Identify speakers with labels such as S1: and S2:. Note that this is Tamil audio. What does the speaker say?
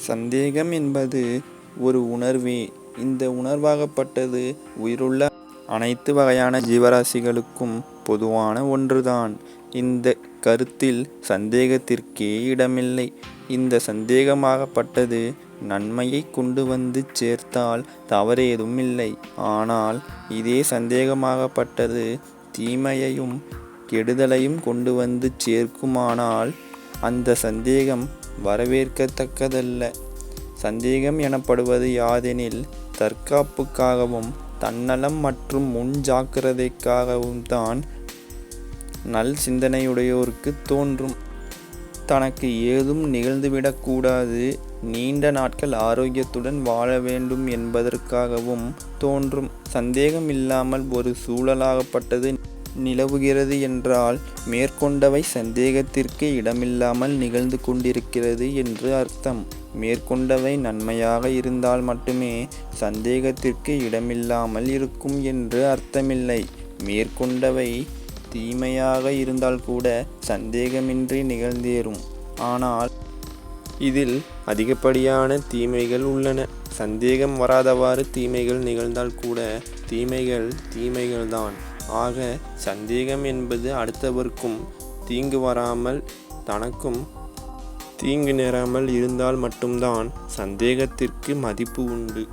S1: சந்தேகம் என்பது ஒரு உணர்வே. இந்த உணர்வாகப்பட்டது உயிருள்ள அனைத்து வகையான ஜீவராசிகளுக்கும் பொதுவான ஒன்றுதான். இந்த கருத்தில் சந்தேகத்திற்கே இடமில்லை. இந்த சந்தேகமாகப்பட்டது நன்மையை கொண்டு வந்து சேர்த்தால் தவறேதும் இல்லை. ஆனால் இதே சந்தேகமாகப்பட்டது தீமையையும் கெடுதலையும் கொண்டு வந்து சேர்க்குமானால் அந்த சந்தேகம் வரவேற்கத்தக்கதல்ல. சந்தேகம் எனப்படுவது யாதெனில் தற்காப்புக்காகவும் தன்னலம் மற்றும் முன் ஜாக்கிரதைக்காகவும் தான் நல் சிந்தனையுடையோருக்கு தோன்றும். தனக்கு ஏதும் நிகழ்ந்துவிடக்கூடாது, நீண்ட நாட்கள் ஆரோக்கியத்துடன் வாழ வேண்டும் என்பதற்காகவும் தோன்றும். சந்தேகம் இல்லாமல் ஒரு சூழலாகப்பட்டது நிலவுகிறது என்றால் மேற்கொண்டவை சந்தேகத்திற்கு இடமில்லாமல் நிகழ்ந்து கொண்டிருக்கிறது என்று அர்த்தம். மேற்கொண்டவை நன்மையாக இருந்தால் மட்டுமே சந்தேகத்திற்கு இடமில்லாமல் இருக்கும் என்று அர்த்தமில்லை. மேற்கொண்டவை தீமையாக இருந்தால் கூட சந்தேகமின்றி நிகழ்ந்தேறும். ஆனால் இதில் அதிகப்படியான தீமைகள் உள்ளன. சந்தேகம் வராதவாறு தீமைகள் நிகழ்ந்தால் கூட தீமைகள்தான். ஆக சந்தேகம் என்பது அடுத்தவர்க்கும் தீங்கு வராமல் தனக்கும் தீங்கு நேராமல் இருந்தால் மட்டும்தான் சந்தேகத்திற்கு மதிப்பு உண்டு.